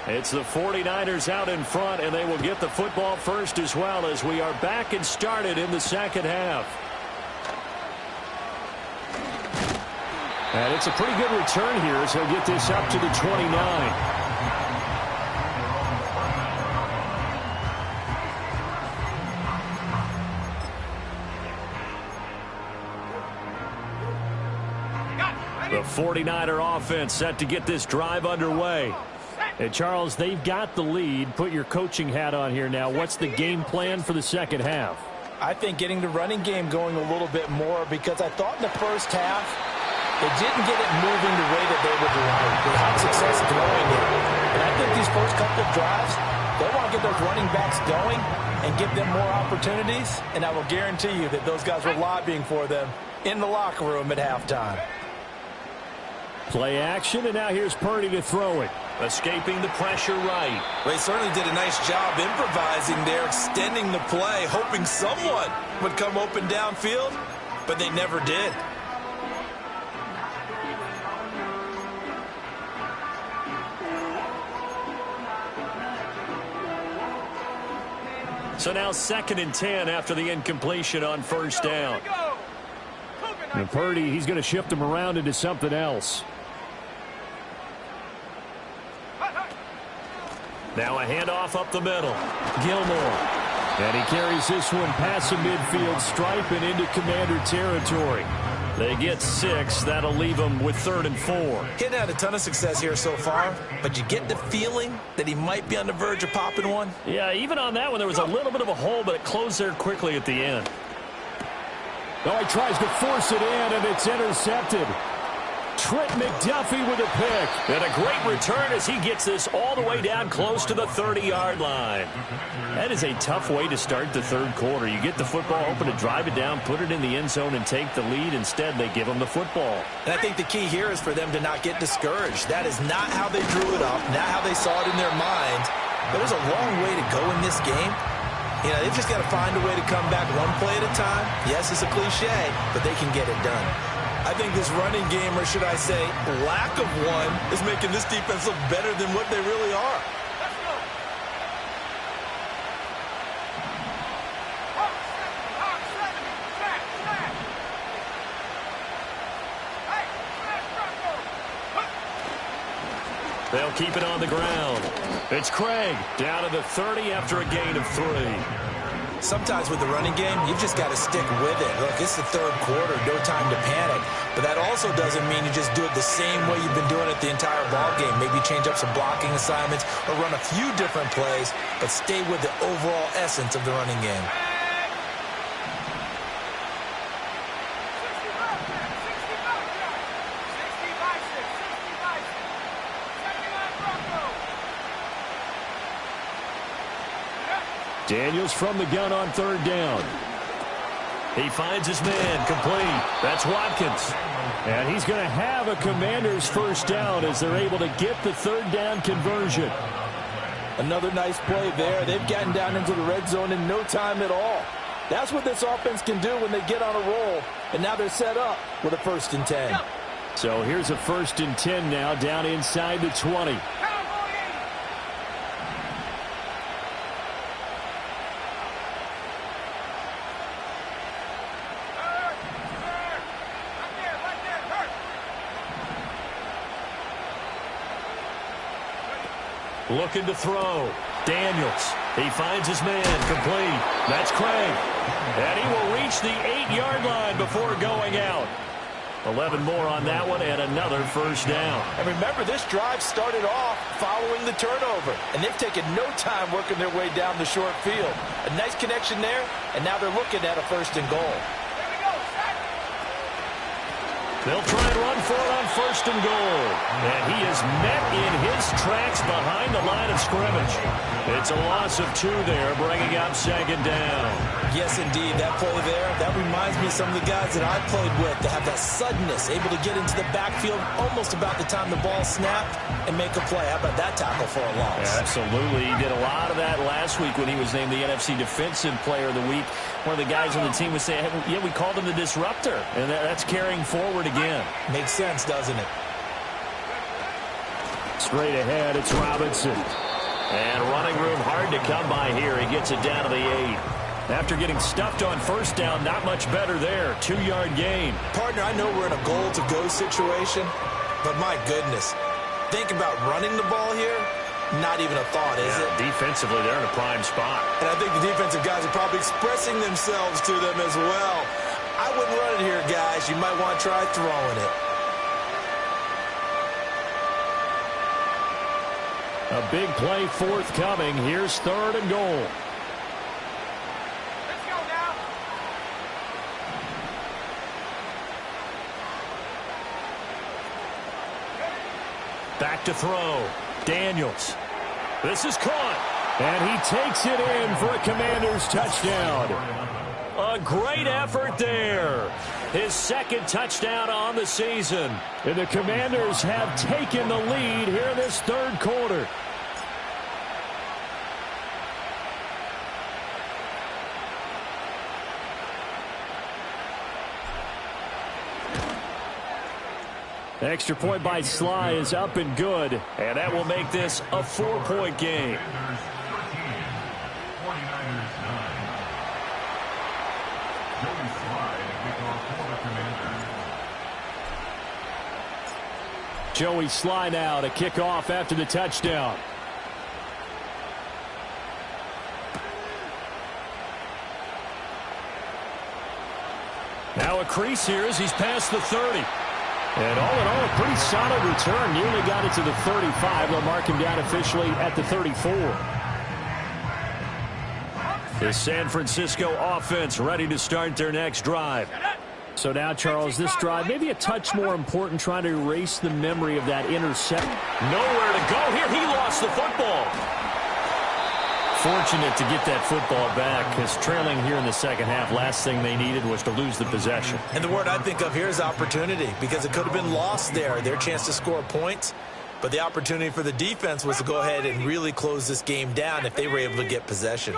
It's the 49ers out in front, and they will get the football first as well as we are back and started in the second half. And it's a pretty good return here as he'll get this up to the 29. The 49er offense set to get this drive underway. And Charles, they've got the lead. Put your coaching hat on here now. What's the game plan for the second half? I think getting the running game going a little bit more, because I thought in the first half they didn't get it moving the way that they would like. They had success throwing it. And I think these first couple of drives, they want to get those running backs going and give them more opportunities. And I will guarantee you that those guys were lobbying for them in the locker room at halftime. Play action, and now here's Purdy to throw it. Escaping the pressure right. They certainly did a nice job improvising there, extending the play, hoping someone would come open downfield, but they never did. So now 2nd and 10 after the incompletion on first down. And Purdy, he's going to shift him around into something else. Now a handoff up the middle. Gilmore. And he carries this one past the midfield stripe and into Commander territory. They get 6. That'll leave them with 3rd and 4. He's had a ton of success here so far, but you get the feeling that he might be on the verge of popping one. Yeah, even on that one, there was a little bit of a hole, but it closed there quickly at the end. Oh, he tries to force it in, and it's intercepted. Trent McDuffie with a pick. And a great return as he gets this all the way down close to the 30-yard line. That is a tough way to start the third quarter. You get the football open to drive it down, put it in the end zone, and take the lead. Instead, they give them the football. And I think the key here is for them to not get discouraged. That is not how they drew it up, not how they saw it in their minds. But there's a long way to go in this game. You know, they've just got to find a way to come back one play at a time. Yes, it's a cliche, but they can get it done. I think this running game, or should I say lack of one, is making this defense look better than what they really are. They'll keep it on the ground. It's Craig down to the 30 after a gain of 3. Sometimes with the running game, you've just got to stick with it. Look, it's the third quarter, no time to panic. But that also doesn't mean you just do it the same way you've been doing it the entire ball game. Maybe change up some blocking assignments or run a few different plays, but stay with the overall essence of the running game. Daniels from the gun on 3rd down. He finds his man complete. That's Watkins. And he's going to have a Commander's first down as they're able to get the 3rd down conversion. Another nice play there. They've gotten down into the red zone in no time at all. That's what this offense can do when they get on a roll. And now they're set up with a 1st and 10. So here's a 1st and 10 now down inside the 20. Looking to throw. Daniels. He finds his man complete. That's Craig. And he will reach the 8-yard line before going out. 11 more on that one and another 1st down. And remember, this drive started off following the turnover. And they've taken no time working their way down the short field. A nice connection there, and now they're looking at a 1st and goal. They'll try and run for it on 1st and goal. And he is met in his tracks behind the line of scrimmage. It's a loss of 2 there, bringing up 2nd down. Yes, indeed. That play there, that reminds me of some of the guys that I played with that have that suddenness, able to get into the backfield almost about the time the ball snapped and make a play. How about that tackle for a loss? Yeah, absolutely. He did a lot of that last week when he was named the NFC Defensive Player of the Week. One of the guys on the team would say, hey, yeah, we called him the disruptor. And that's carrying forward again. Makes sense, doesn't it? Straight ahead, it's Robinson. And running room hard to come by here. He gets it down to the 8. After getting stuffed on first down, not much better there. 2-yard gain. Partner, I know we're in a goal-to-go situation, but my goodness, think about running the ball here. Not even a thought, is it? Defensively, they're in a prime spot. And I think the defensive guys are probably expressing themselves to them as well. I wouldn't run it here, guys. You might want to try throwing it. A big play forthcoming. Here's 3rd and goal. Let's go now. Back to throw. Daniels. This is caught. And he takes it in for a Commanders touchdown. A great effort there. His 2nd touchdown on the season. And the Commanders have taken the lead here in this 3rd quarter. Extra point by Sly is up and good, and that will make this a 4-point game. Joey Sly now to kick off after the touchdown. Now a crease here as he's past the 30. And all in all, a pretty solid return. Nearly got it to the 35. They'll mark him down officially at the 34. The San Francisco offense ready to start their next drive. So now, Charles, this drive maybe a touch more important, trying to erase the memory of that interception. Nowhere to go here. He lost the football. Fortunate to get that football back, because trailing here in the second half, last thing they needed was to lose the possession. And the word I think of here is opportunity, because it could have been lost there, their chance to score points. But the opportunity for the defense was to go ahead and really close this game down if they were able to get possession.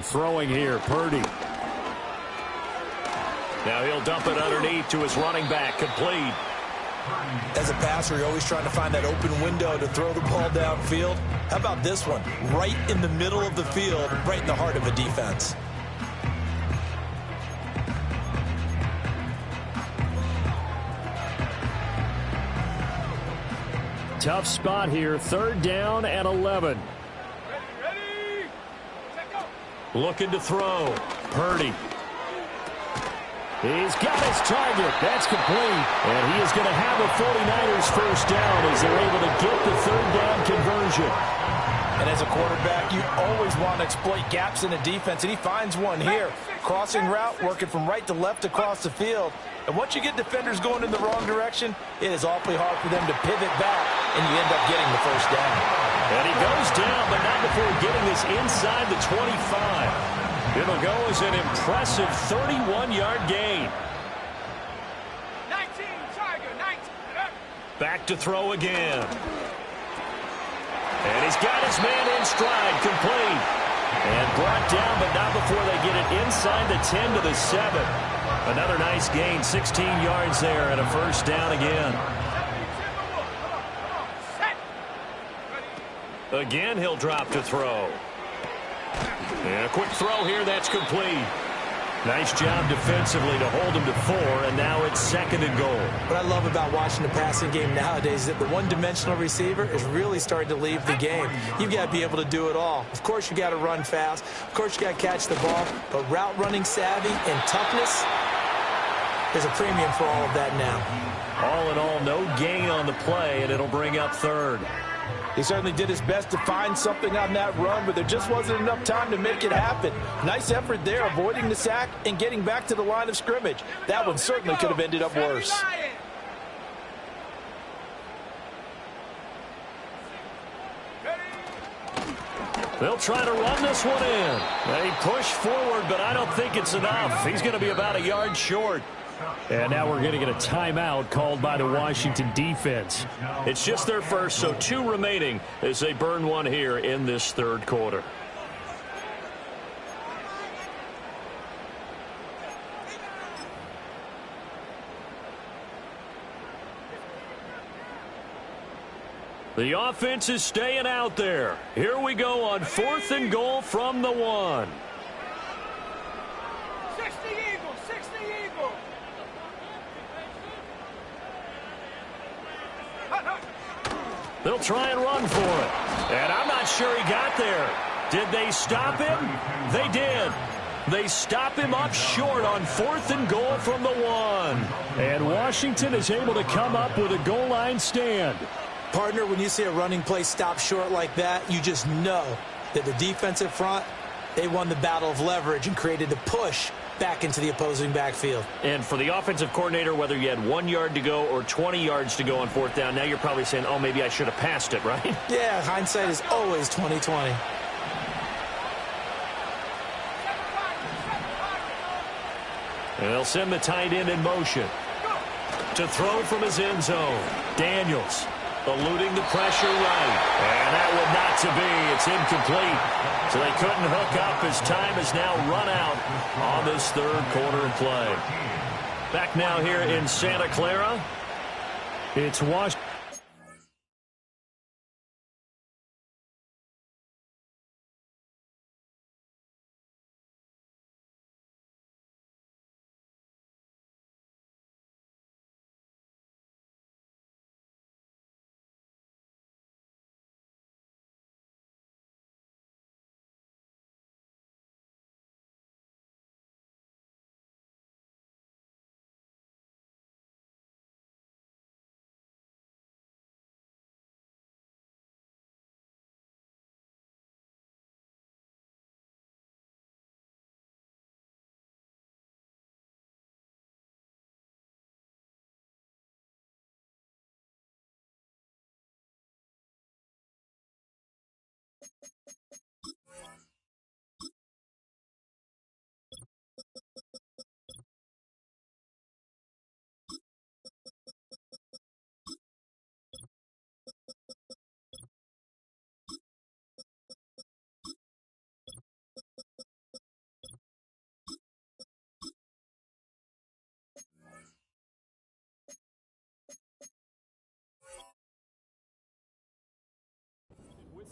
Throwing here, Purdy. Now he'll dump it underneath to his running back, complete. As a passer, you're always trying to find that open window to throw the ball downfield. How about this one? Right in the middle of the field, right in the heart of a defense. Tough spot here. 3rd down and 11. Ready. Set go. Looking to throw. Purdy. He's got his target. That's complete. And he is going to have a 49ers first down as they're able to get the 3rd down conversion. And as a quarterback, you always want to exploit gaps in the defense, and he finds one here. Crossing route, working from right to left across the field. And once you get defenders going in the wrong direction, it is awfully hard for them to pivot back, and you end up getting the first down. And he goes down, but not before getting this inside the 25. It'll go as an impressive 31-yard gain. 19, Tiger, 19. Back to throw again. And he's got his man in stride, complete. And brought down, but not before they get it inside the 10 to the 7. Another nice gain, 16 yards there, and a first down again. Again, he'll drop to throw. And a quick throw here, that's complete. Nice job defensively to hold him to 4, and now it's 2nd and goal. What I love about watching the passing game nowadays is that the one-dimensional receiver is really starting to leave the game. You've got to be able to do it all. Of course, you got to run fast. Of course, you got to catch the ball. But route running savvy and toughness, there's a premium for all of that now. All in all, no gain on the play, and it'll bring up 3rd. He certainly did his best to find something on that run, but there just wasn't enough time to make it happen. Nice effort there, avoiding the sack and getting back to the line of scrimmage. That one certainly could have ended up worse. They'll try to run this one in. They push forward, but I don't think it's enough. He's going to be about a yard short. And now we're going to get a timeout called by the Washington defense. It's just their first, so 2 remaining as they burn one here in this 3rd quarter. The offense is staying out there. Here we go on 4th and goal from the 1. 60 Eagles, 60 Eagles. They'll try and run for it. And I'm not sure he got there. Did they stop him? They did. They stop him up short on 4th and goal from the 1. And Washington is able to come up with a goal line stand. Partner, when you see a running play stop short like that, you just know that the defensive front, they won the battle of leverage and created the push back into the opposing backfield. And for the offensive coordinator, whether you had 1 yard to go or 20 yards to go on 4th down, now you're probably saying, oh, maybe I should have passed it, right? Yeah, hindsight is always 20/20. And they'll send the tight end in motion. To throw from his end zone. Daniels eluding the pressure right. And that would not to be. It's incomplete. So they couldn't hook up as time has now run out on this 3rd quarter of play. Back now here in Santa Clara. It's Washington.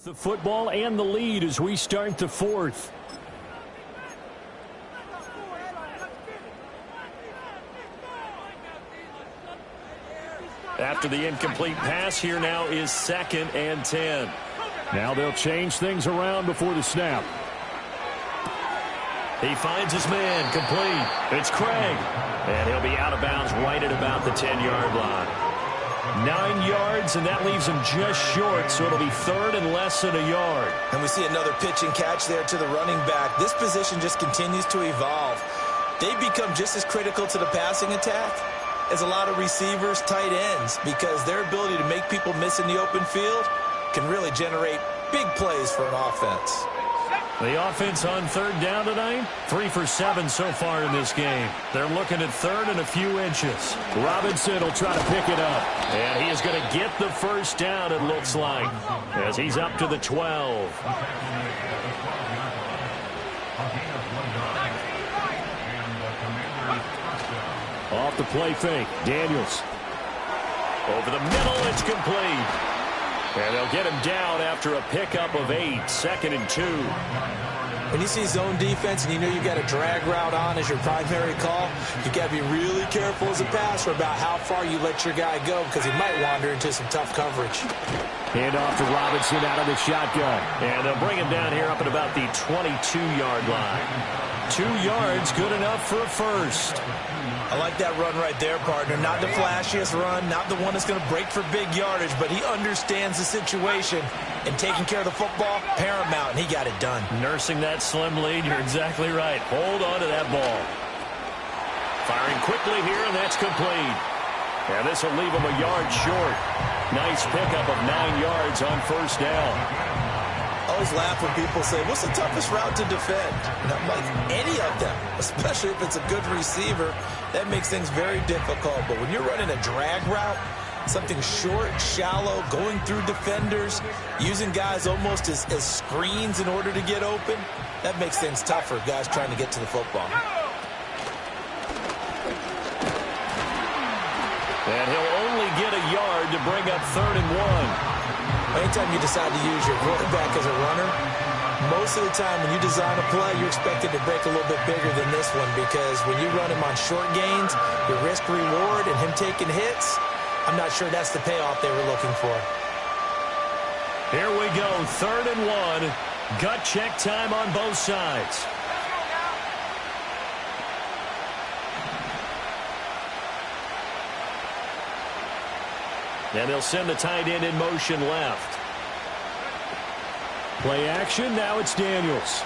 The football and the lead as we start the 4th. After the incomplete pass, here now is 2nd and 10. Now they'll change things around before the snap. He finds his man, complete. It's Craig. And he'll be out of bounds right at about the 10-yard line. 9 yards, and that leaves him just short, so it'll be 3rd and less than a yard. And we see another pitch and catch there to the running back. This position just continues to evolve. They become just as critical to the passing attack as a lot of receivers, tight ends, because their ability to make people miss in the open field can really generate big plays for an offense. The offense on 3rd down tonight, 3 for 7 so far in this game. They're looking at 3rd and a few inches. Robinson will try to pick it up. And he is going to get the 1st down, it looks like, as he's up to the 12. Off the play fake, Daniels. Over the middle, it's complete. And they'll get him down after a pickup of 8, 2nd and 2. When you see zone defense and you know you've got a drag route on as your primary call, you've got to be really careful as a passer about how far you let your guy go because he might wander into some tough coverage. Hand off to Robinson out of the shotgun. And they'll bring him down here up at about the 22-yard line. 2 yards, good enough for a 1st. I like that run right there, partner. Not the flashiest run, not the one that's going to break for big yardage, but he understands the situation, and taking care of the football, paramount, and he got it done. Nursing that slim lead, you're exactly right. Hold on to that ball. Firing quickly here, and that's complete. And this will leave him a yard short. Nice pickup of 9 yards on 1st down. I always laugh when people say, what's the toughest route to defend? And I'm like, any of them, especially if it's a good receiver. That makes things very difficult. But when you're running a drag route, something short, shallow, going through defenders, using guys almost as screens in order to get open, that makes things tougher, guys trying to get to the football. And he'll only get a yard to bring up 3rd and 1. Anytime you decide to use your quarterback as a runner, most of the time when you design a play, you're expected to break a little bit bigger than this one because when you run him on short gains, your risk-reward and him taking hits, I'm not sure that's the payoff they were looking for. Here we go, 3rd and 1. Gut check time on both sides. And they'll send the tight end in motion left. Play action, now it's Daniels.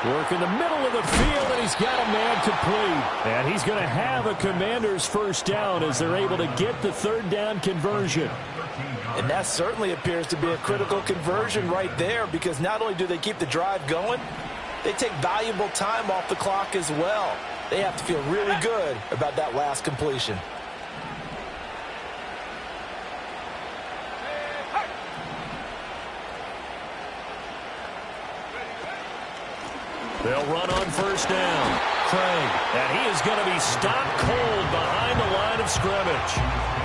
Work in the middle of the field, and he's got a man complete. And he's going to have a Commander's first down as they're able to get the 3rd down conversion. And that certainly appears to be a critical conversion right there because not only do they keep the drive going, they take valuable time off the clock as well. They have to feel really good about that last completion. They'll run on 1st down. Craig, and he is going to be stopped cold behind the line of scrimmage.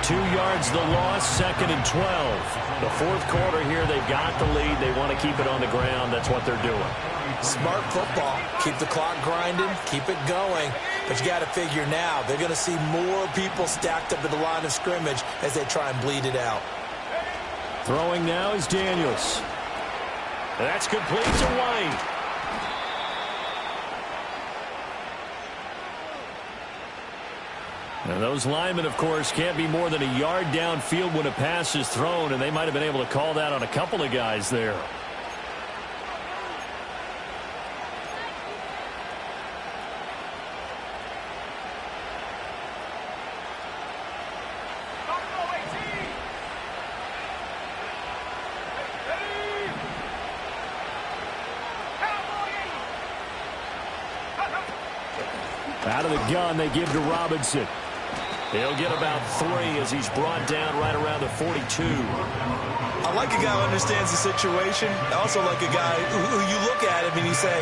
2 yards the loss, 2nd and 12. The 4th quarter here, they've got the lead. They want to keep it on the ground. That's what they're doing. Smart football. Keep the clock grinding, keep it going. But you got to figure now, they're going to see more people stacked up at the line of scrimmage as they try and bleed it out. Throwing now is Daniels. That's complete to White. And those linemen, of course, can't be more than a yard downfield when a pass is thrown, and they might have been able to call that on a couple of guys there. Out of the gun, they give to Robinson. He'll get about 3 as he's brought down right around the 42. I like a guy who understands the situation. I also like a guy who you look at him and you say,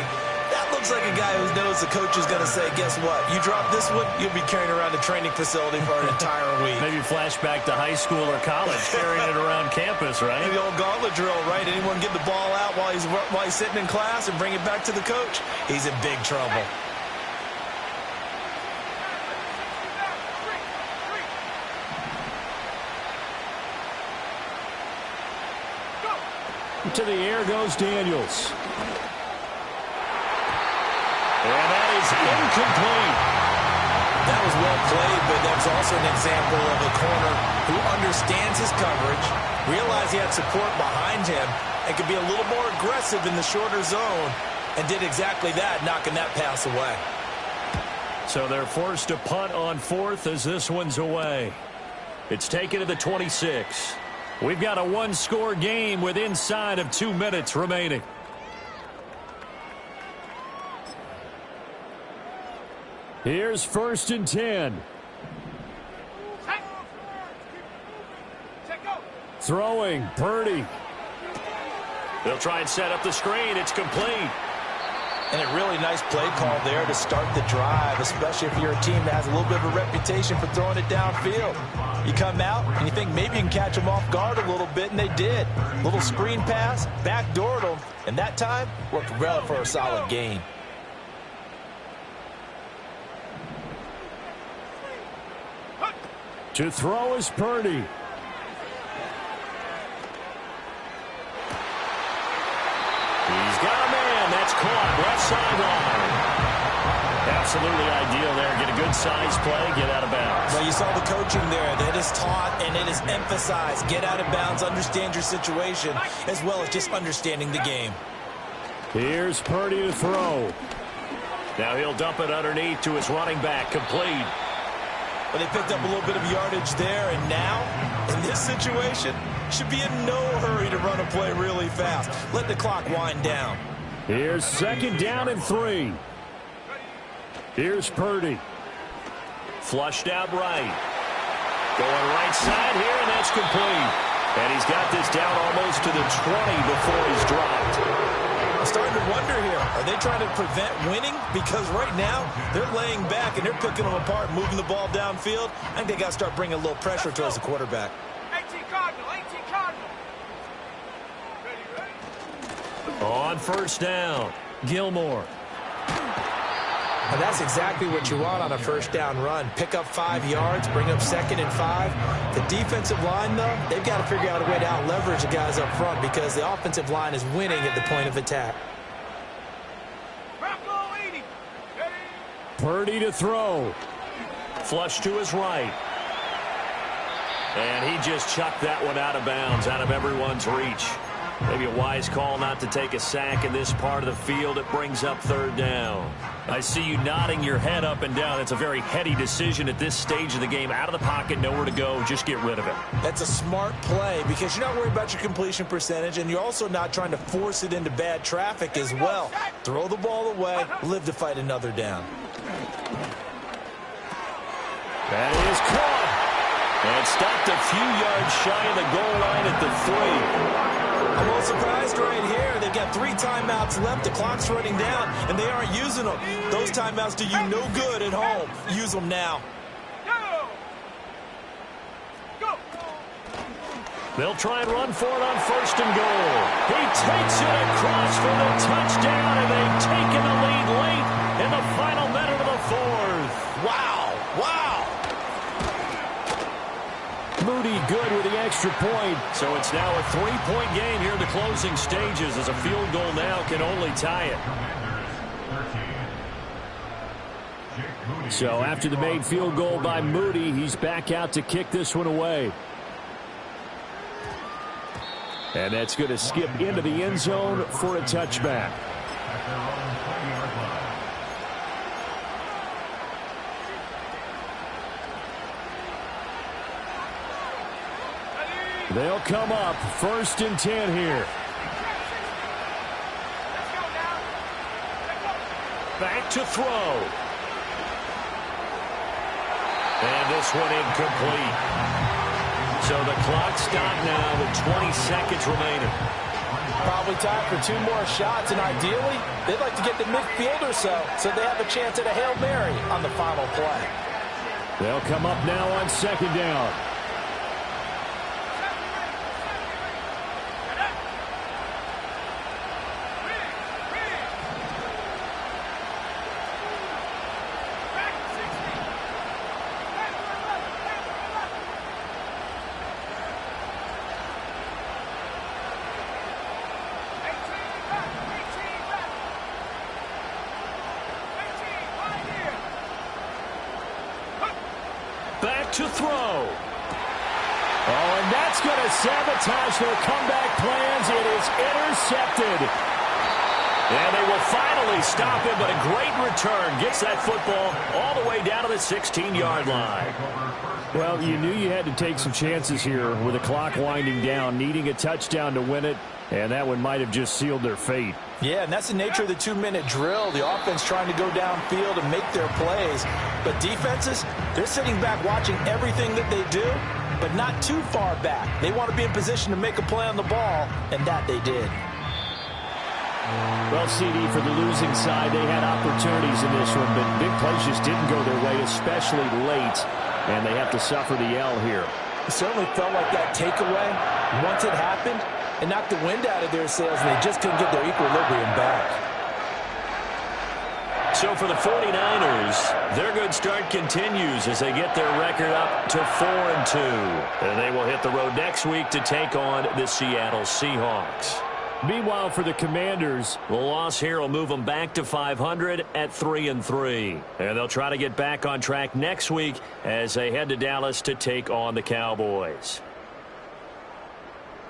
that looks like a guy who knows the coach is going to say, guess what? You drop this one, you'll be carrying around a training facility for an entire week. Maybe flashback to high school or college, carrying it around campus, right? The old gauntlet drill, right? Anyone get the ball out while he's sitting in class and bring it back to the coach? He's in big trouble. To the air goes Daniels. And that is incomplete. That was well played, but that was also an example of a corner who understands his coverage, realized he had support behind him, and could be a little more aggressive in the shorter zone, and did exactly that, knocking that pass away. So they're forced to punt on 4th as this one's away. It's taken to the 26. We've got a 1-score game with inside of 2 minutes remaining. Here's 1st and 10. Throwing, Purdy. They'll try and set up the screen. It's complete. And a really nice play call there to start the drive, especially if you're a team that has a little bit of a reputation for throwing it downfield. You come out and you think maybe you can catch them off guard a little bit, and they did. Little screen pass, backdoored them, and that time worked well for a solid gain. To throw is Purdy. He's got a man. That's caught. Left sideline. Absolutely ideal there. Get a good size play. Get out of bounds. Well, you saw the coaching there. That is taught and it is emphasized. Get out of bounds. Understand your situation as well as just understanding the game. Here's Purdy to throw. Now he'll dump it underneath to his running back. Complete. But they picked up a little bit of yardage there, and now, in this situation, should be in no hurry to run a play really fast. Let the clock wind down. Here's 2nd down and 3. Here's Purdy. Flushed out right. Going right side here, and that's complete. And he's got this down almost to the 20 before he's dropped. I'm starting to wonder here, are they trying to prevent winning? Because right now, they're laying back and they're picking them apart, moving the ball downfield. I think they got to start bringing a little pressure towards the quarterback. 18 Cardinal, 18. On first down, Gilmore. And that's exactly what you want on a first down run. Pick up 5 yards, bring up 2nd and 5. The defensive line, though, they've got to figure out a way to out-leverage the guys up front because the offensive line is winning at the point of attack. Purdy to throw. Flush to his right. And he just chucked that one out of bounds, out of everyone's reach. Maybe a wise call not to take a sack in this part of the field. It brings up 3rd down. I see you nodding your head up and down. It's a very heady decision at this stage of the game. Out of the pocket, nowhere to go. Just get rid of it. That's a smart play because you're not worried about your completion percentage, and you're also not trying to force it into bad traffic as well. Throw the ball away, live to fight another down. That is caught. And stopped a few yards shy of the goal line at the 3. I'm a little surprised right here. They've got 3 timeouts left. The clock's running down, and they aren't using them. Those timeouts do you no good at home. Use them now. They'll try and run for it on 1st and goal. He takes it across for the touchdown, and they've taken the lead late in the final minute of the 4th. Wow. Wow. Moody good with the extra point. So it's now a 3-point game here in the closing stages as a field goal now can only tie it. So after the made field goal by Moody, he's back out to kick this one away. And that's going to skip into the end zone for a touchback. They'll come up 1st and 10 here. Back to throw. And this one incomplete. So the clock stopped now with 20 seconds remaining. Probably time for 2 more shots, and ideally, they'd like to get the midfield or so they have a chance at a Hail Mary on the final play. They'll come up now on 2nd down. To throw. Oh, and that's going to sabotage their comeback plans. It is intercepted. And they will finally stop him, but a great return. Gets that football all the way down to the 16-yard line. Well, you knew you had to take some chances here with the clock winding down, needing a touchdown to win it, and that one might have just sealed their fate. Yeah, and that's the nature of the 2-minute drill. The offense trying to go downfield and make their plays. But defenses, they're sitting back watching everything that they do, but not too far back. They want to be in position to make a play on the ball, and that they did. Well, CD, for the losing side, they had opportunities in this one, but big plays just didn't go their way, especially late, and they have to suffer the L here. It certainly felt like that takeaway, once it happened, it knocked the wind out of their sails, and they just couldn't get their equilibrium back. So for the 49ers, their good start continues as they get their record up to 4-2. And they will hit the road next week to take on the Seattle Seahawks. Meanwhile, for the Commanders, the loss here will move them back to 500 at 3-3. And they'll try to get back on track next week as they head to Dallas to take on the Cowboys.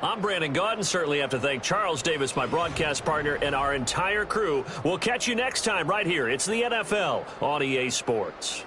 I'm Brandon Gaudin. Certainly have to thank Charles Davis, my broadcast partner, and our entire crew. We'll catch you next time right here. It's the NFL on EA Sports.